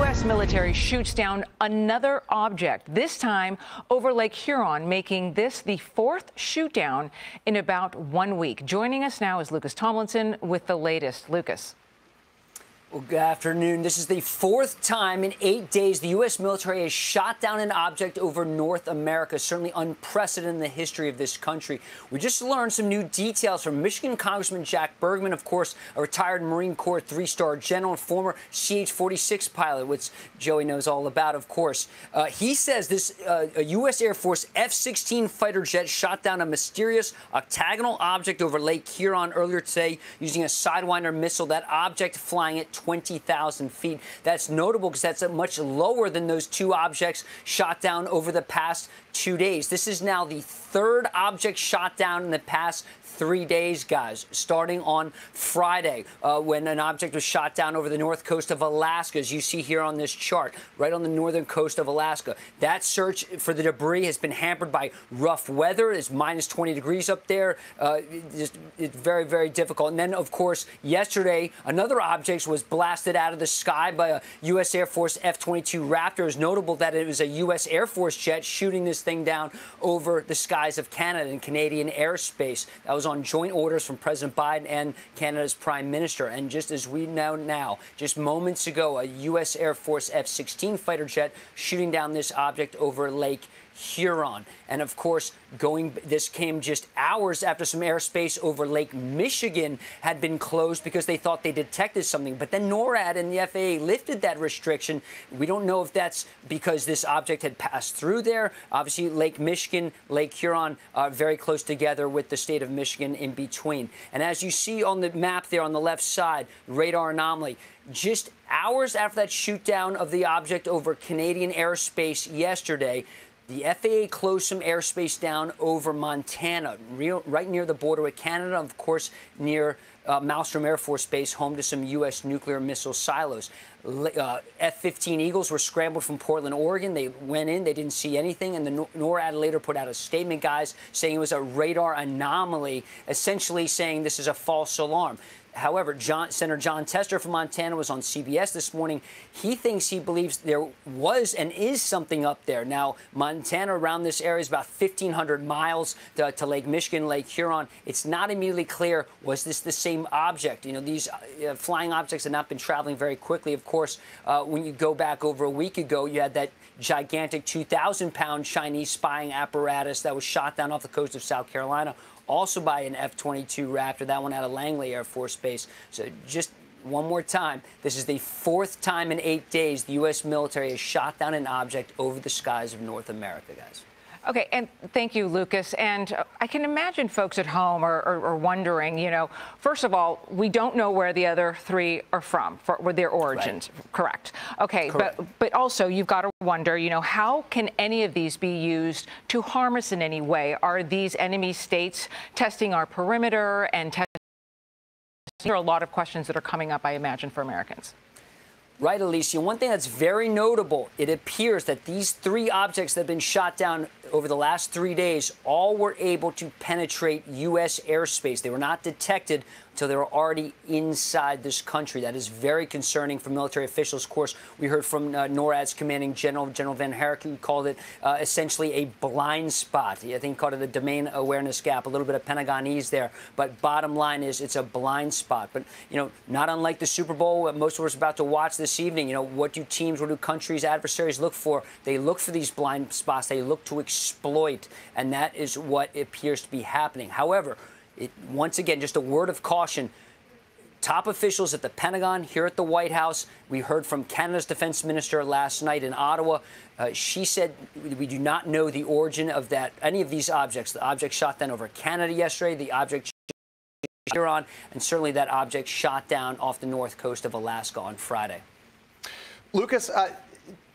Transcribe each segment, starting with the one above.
U.S. military shoots down another object, this time over Lake Huron, making this the fourth shoot-down in about 1 week. Joining us now is Lucas Tomlinson with the latest. Lucas. Well, good afternoon. This is the fourth time in 8 days the U.S. military has shot down an object over North America, certainly unprecedented in the history of this country. We just learned some new details from Michigan Congressman Jack Bergman, of course, a retired Marine Corps three-star general and former CH-46 pilot, which Joey knows all about, of course. He says this a U.S. Air Force F-16 fighter jet shot down a mysterious octagonal object over Lake Huron earlier today using a Sidewinder missile. That object flying at 20,000 feet. That's notable because that's much lower than those two objects shot down over the past 2 days. This is now the third object shot down in the past 3 days, guys, starting on Friday when an object was shot down over the north coast of Alaska, as you see here on this chart, right on the northern coast of Alaska. That search for the debris has been hampered by rough weather. It's minus 20 degrees up there. It's very, very difficult. And then, of course, yesterday, another object was blasted out of the sky by a U.S. Air Force F-22 Raptor. It's notable that it was a U.S. Air Force jet shooting this thing down over the skies of Canada and Canadian airspace. That was on joint orders from President Biden and Canada's Prime Minister. And just as we know now, just moments ago, a U.S. Air Force F-16 fighter jet shooting down this object over Lake Huron. And of course, this came just hours after some airspace over Lake Michigan had been closed because they thought they detected something. But then NORAD and the FAA lifted that restriction. We don't know if that's because this object had passed through there. Obviously, Lake Michigan, Lake Huron are very close together with the state of Michigan in between. And as you see on the map there on the left side, radar anomaly, just hours after that shoot down of the object over Canadian airspace yesterday, the FAA closed some airspace down over Montana, right near the border with Canada, of course, near Malmstrom Air Force Base, home to some U.S. nuclear missile silos. F-15 Eagles were scrambled from Portland, Oregon. They went in, they didn't see anything, and the NORAD later put out a statement, guys, saying it was a radar anomaly, essentially saying this is a false alarm. However, Senator John Tester from Montana was on CBS this morning. He believes there was and is something up there. Now, Montana around this area is about 1,500 miles to Lake Michigan, Lake Huron. It's not immediately clear, was this the same object? You know, these flying objects have not been traveling very quickly. Of course, when you go back over a week ago, you had that gigantic 2,000-pound Chinese spying apparatus that was shot down off the coast of South Carolina, also by an F-22 Raptor, that one out of Langley Air Force Base. So just one more time, this is the fourth time in 8 days the U.S. military has shot down an object over the skies of North America, guys. Okay, and thank you, Lucas. And I can imagine folks at home are wondering, you know, first of all, we don't know where the other three are from, where their origins, right. Correct. Okay, correct. But also you've got to wonder, you know, how can any of these be used to harm us in any way? Are these enemy states testing our perimeter and testing? There are a lot of questions that are coming up, I imagine, for Americans. Right, Alicia. One thing that's very notable, it appears that these three objects that have been shot down over the last 3 days all were able to penetrate U.S. airspace. They were not detected until they were already inside this country. That is very concerning for military officials. Of course, we heard from NORAD's commanding general, General Van Herk, who called it essentially a blind spot. I think he called it a domain awareness gap, a little bit of Pentagonese there. But bottom line is it's a blind spot. But, you know, not unlike the Super Bowl, most of us are about to watch this evening, you know, what do countries, adversaries look for? They look for these blind spots. They look to exploit, and that is what appears to be happening. However, once again, just a word of caution. Top officials at the Pentagon, here at the White House, we heard from Canada's defense minister last night in Ottawa. She said we do not know the origin of any of these objects. The object shot down over Canada yesterday, the object Huron, and certainly that object shot down off the north coast of Alaska on Friday. Lucas,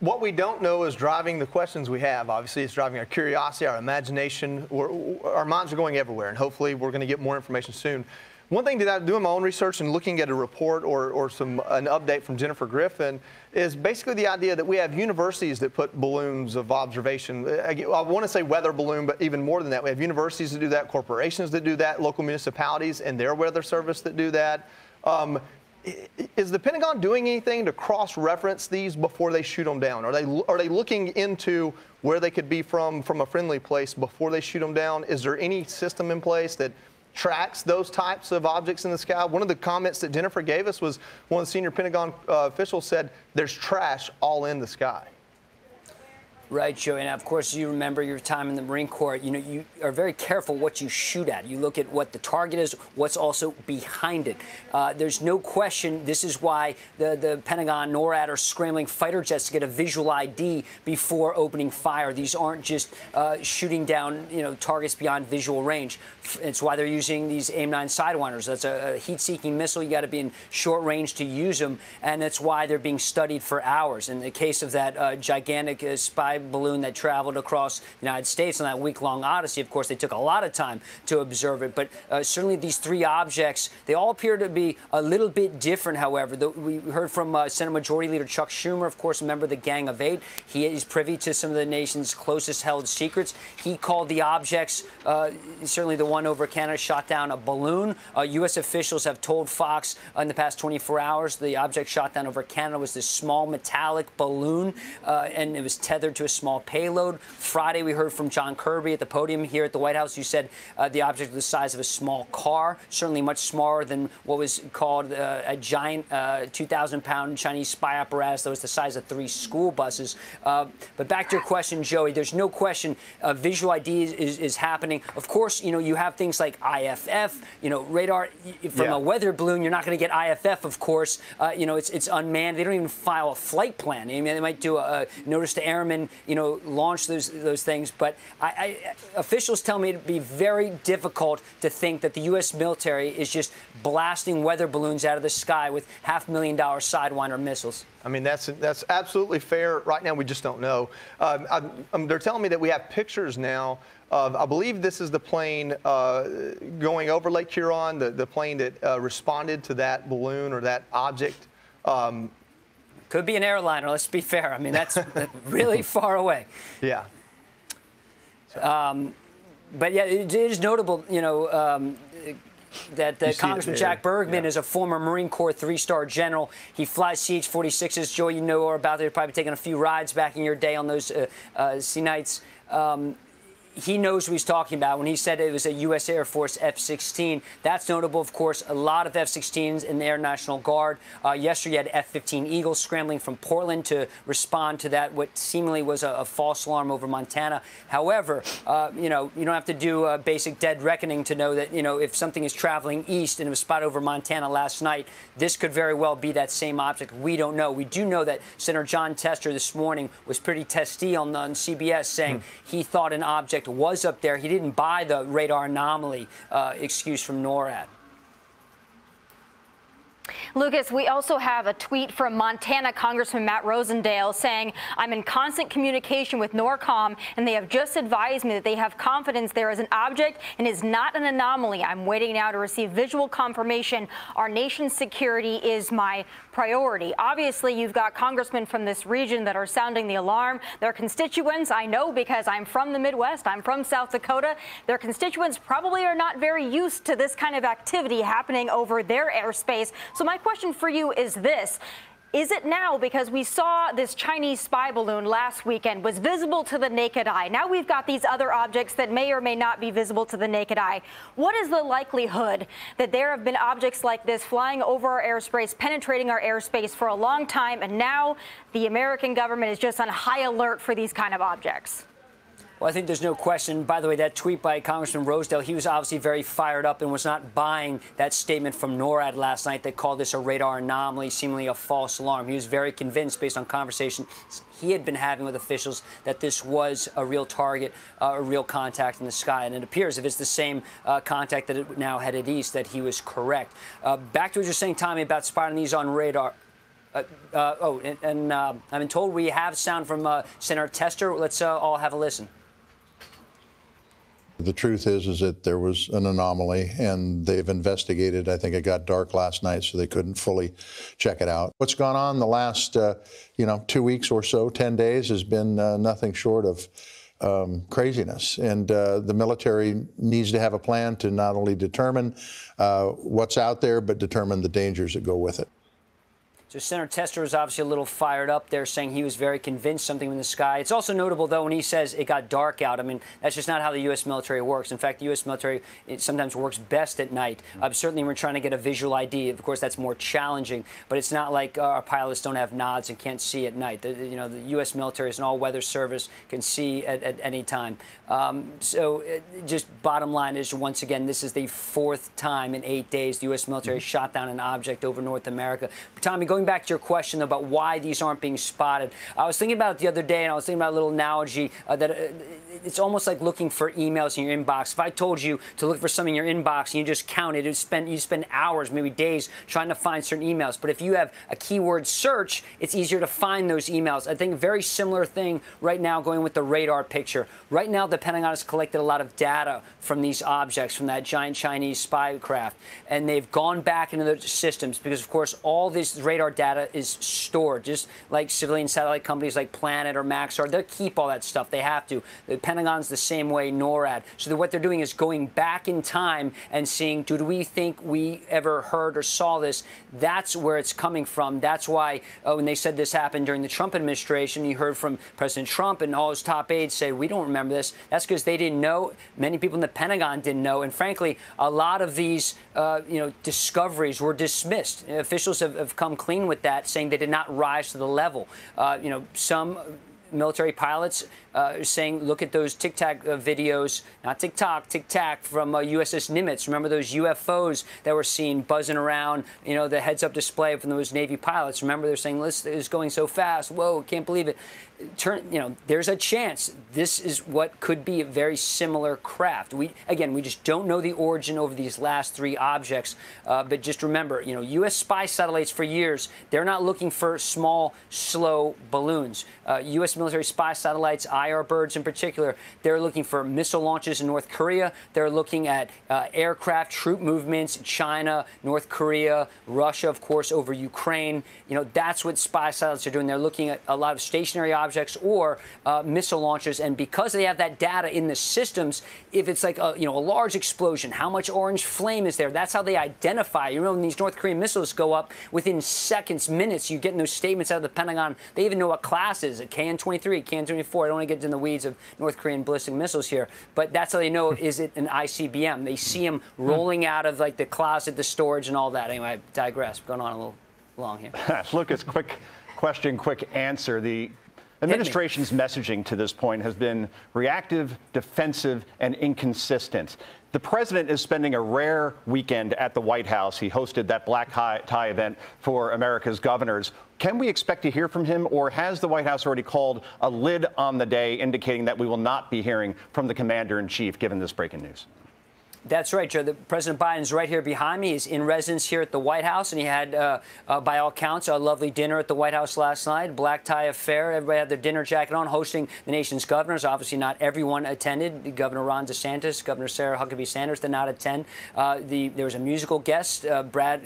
what we don't know is driving the questions we have. Obviously, it's driving our curiosity, our imagination. Our minds are going everywhere, and hopefully we're going to get more information soon. One thing that I'm doing my own research and looking at a report or an update from Jennifer Griffin is basically the idea that we have universities that put balloons of observation. I want to say weather balloon, but even more than that. We have universities that do that, corporations that do that, local municipalities and their weather service that do that. Is the Pentagon doing anything to cross-reference these before they shoot them down? Are they looking into where they could be from a friendly place before they shoot them down? Is there any system in place that tracks those types of objects in the sky? One of the comments that Jennifer gave us was one of the senior Pentagon officials said there's trash all in the sky. Right, Joe. And of course, you remember your time in the Marine Corps. You know, you are very careful what you shoot at. You look at what the target is, what's also behind it. There's no question. This is why the Pentagon, NORAD, are scrambling fighter jets to get a visual ID before opening fire. These aren't just shooting down, targets beyond visual range. It's why they're using these AIM-9 Sidewinders. That's a heat-seeking missile. You got to be in short range to use them, and that's why they're being studied for hours. In the case of that gigantic spy balloon that traveled across the United States on that week-long odyssey, of course, they took a lot of time to observe it. But certainly these three objects, they all appear to be a little bit different, however. We heard from Senate Majority Leader Chuck Schumer, of course, a member of the Gang of Eight. He is privy to some of the nation's closest held secrets. He called the objects, certainly the one over Canada, shot down a balloon. U.S. officials have told Fox in the past 24 hours the object shot down over Canada was this small metallic balloon, and it was tethered to a small payload. Friday, we heard from John Kirby at the podium here at the White House, who said the object was the size of a small car, certainly much smaller than what was called a giant 2,000-pound Chinese spy apparatus that was the size of 3 school buses. But back to your question, Joey, there's no question visual ID is happening. Of course, you have things like IFF, radar. From a weather balloon, you're not going to get IFF, of course. It's unmanned. They don't even file a flight plan. I mean, they might do a notice to airmen, launch those things. But officials tell me it'd be very difficult to think that the U.S. military is just blasting weather balloons out of the sky with $500,000 Sidewinder missiles. I mean, that's absolutely fair. Right now, we just don't know. They're telling me that we have pictures now of, I believe this is the plane going over Lake Huron, the plane that responded to that balloon or that object. Could be an airliner, let's be fair. I mean, that's really far away. Yeah. But yeah, it is notable, that Congressman Jack Bergman is a former Marine Corps 3-star general. He flies CH-46s. Joe, or about there, probably taking a few rides back in your day on those sea nights. He knows what he's talking about when he said it was a U.S. Air Force F-16. That's notable, of course. A lot of F-16s in the Air National Guard. Yesterday, you had F-15 Eagles scrambling from Portland to respond to that, what seemingly was a false alarm over Montana. However, you don't have to do a basic dead reckoning to know that, if something is traveling east and it was spotted over Montana last night, this could very well be that same object. We don't know. We do know that Senator John Tester this morning was pretty testy on CBS saying he thought an object was up there. He didn't buy the radar anomaly excuse from NORAD. Lucas, we also have a tweet from Montana Congressman Matt Rosendale saying, I'm in constant communication with NORCOM, and they have just advised me that they have confidence there is an object and is not an anomaly. I'm waiting now to receive visual confirmation. Our nation's security is my priority. Obviously, you've got congressmen from this region that are sounding the alarm. Their constituents, I know because I'm from the Midwest, I'm from South Dakota, their constituents probably are not very used to this kind of activity happening over their airspace. So my question for you is this. Is it now, because we saw this Chinese spy balloon last weekend was visible to the naked eye? Now we've got these other objects that may or may not be visible to the naked eye. What is the likelihood that there have been objects like this flying over our airspace, penetrating our airspace for a long time, and now the American government is just on high alert for these kind of objects? Well, I think there's no question. By the way, that tweet by Congressman Rosedale, he was obviously very fired up and was not buying that statement from NORAD last night that called this a radar anomaly, seemingly a false alarm. He was very convinced, based on conversations he had been having with officials, that this was a real target, a real contact in the sky. And it appears, if it's the same contact that it now headed east, that he was correct. Back to what you're saying, Tommy, about spotting these on radar. I've been told we have sound from Senator Tester. Let's all have a listen. The truth is that there was an anomaly, and they've investigated. I think it got dark last night, so they couldn't fully check it out. What's gone on the last, 2 weeks or so, 10 days, has been nothing short of craziness. And the military needs to have a plan to not only determine what's out there, but determine the dangers that go with it. So Senator Tester was obviously a little fired up there, saying he was very convinced something in the sky. It's also notable, though, when he says it got dark out. I mean, that's just not how the U.S. military works. In fact, the U.S. military, it sometimes works best at night. Certainly, we're trying to get a visual ID. Of course, that's more challenging. But it's not like our pilots don't have nods and can't see at night. The U.S. military is an all-weather service, can see at any time. Just bottom line is, once again, this is the fourth time in 8 days the U.S. military shot down an object over North America. Tommy, going back to your question about why these aren't being spotted, I was thinking about it the other day, and I was thinking about a little analogy that it's almost like looking for emails in your inbox. If I told you to look for something in your inbox and you just count it, you spend hours, maybe days, trying to find certain emails. But if you have a keyword search, it's easier to find those emails. I think a very similar thing right now going with the radar picture. Right now, the Pentagon has collected a lot of data from these objects, from that giant Chinese spy craft, and they've gone back into the systems because, of course, all this radar data is stored, just like civilian satellite companies like Planet or Maxar. They'll keep all that stuff. They have to. The Pentagon's the same way, NORAD. So what they're doing is going back in time and seeing, do we think we ever heard or saw this? That's where it's coming from. That's why when they said this happened during the Trump administration, you heard from President Trump and all his top aides say, we don't remember this. That's because they didn't know. Many people in the Pentagon didn't know. And frankly, a lot of these discoveries were dismissed. Officials have come clean with that, saying they did not rise to the level. Some military pilots saying, look at those Tic-Tac videos, not TikTok, Tic-Tac from USS Nimitz. Remember those UFOs that were seen buzzing around, the heads-up display from those Navy pilots? Remember they're saying, this is going so fast. Whoa, can't believe it. There's a chance this is what could be a very similar craft. We just don't know the origin over these last three objects. But just remember, U.S. spy satellites for years, they're not looking for small, slow balloons. U.S. military spy satellites, IR-birds in particular, they're looking for missile launches in North Korea. They're looking at aircraft troop movements, China, North Korea, Russia, of course, over Ukraine. That's what spy satellites are doing. They're looking at a lot of stationary objects or missile launchers. And because they have that data in the systems, if it's like a large explosion, how much orange flame is there? That's how they identify. When these North Korean missiles go up, within seconds, minutes, you get those statements out of the Pentagon. They even know what class is it, KN-23, KN-24. I don't want to get into the weeds of North Korean ballistic missiles here, but that's how they know, is it an ICBM? They see them rolling out of like the closet, the storage, and all that. Anyway, I digress. Going on a little long here. Lucas, quick question, quick answer. The administration's messaging to this point has been reactive, defensive, and inconsistent. The president is spending a rare weekend at the White House. He hosted that black tie event for America's governors. Can we expect to hear from him, or has the White House already called a lid on the day, indicating that we will not be hearing from the commander-in-chief, given this breaking news? That's right, Joe. President Biden's right here behind me. He's in residence here at the White House, and he had, by all counts, a lovely dinner at the White House last night. Black tie affair. Everybody had their dinner jacket on, hosting the nation's governors. Obviously, not everyone attended. Governor Ron DeSantis, Governor Sarah Huckabee Sanders did not attend. There was a musical guest,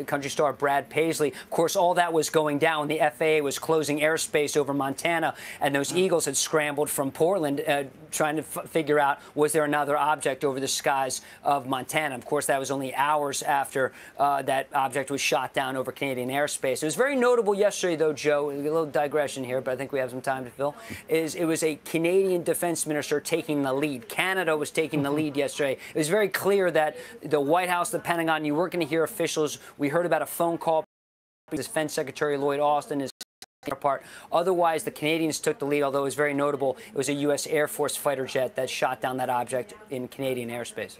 country star Brad Paisley. Of course, all that was going down. The FAA was closing airspace over Montana, and those Eagles had scrambled from Portland, trying to figure out, was there another object over the skies of Montana. Of course, that was only hours after that object was shot down over Canadian airspace. It was very notable yesterday, though, Joe, a little digression here, but I think we have some time to fill, it was a Canadian defense minister taking the lead. Canada was taking the lead yesterday. It was very clear that the White House, the Pentagon, you weren't going to hear officials. We heard about a phone call. Defense Secretary Lloyd Austin is part. Otherwise, the Canadians took the lead, although it was very notable. It was a U.S. Air Force fighter jet that shot down that object in Canadian airspace.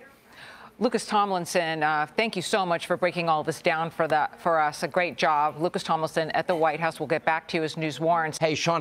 Lucas Tomlinson, thank you so much for breaking all this down for us. A great job. Lucas Tomlinson at the White House. We'll get back to you as news warrants. Hey, Sean.